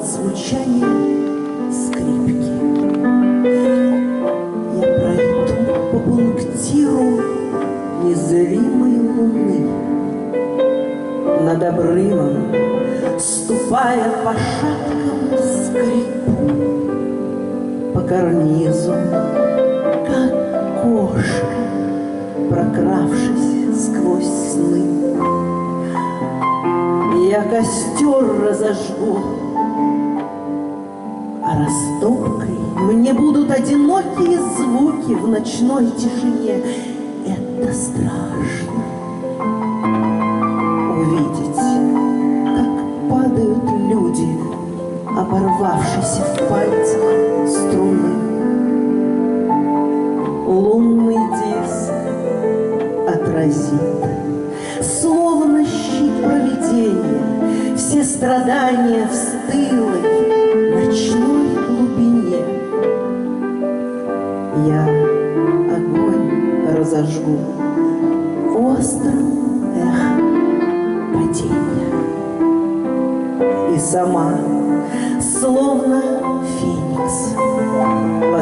под звучание скрипки. Я пройду по пунктиру незримой луны, над обрывом, ступая по шаткому скрипу, по карнизу, как кошка, прокравшись сквозь сны. Я костер разожгу, а растопкой мне будут одинокие звуки в ночной тишине. Это страшно. Увидеть, как падают люди, оборвавшиеся в пальцах струны. Лунный диск отразит, словно щит провидения, все страдания в стылой ночной глубине. Я огонь разожгу в остром эхо падения. И сама, словно феникс, по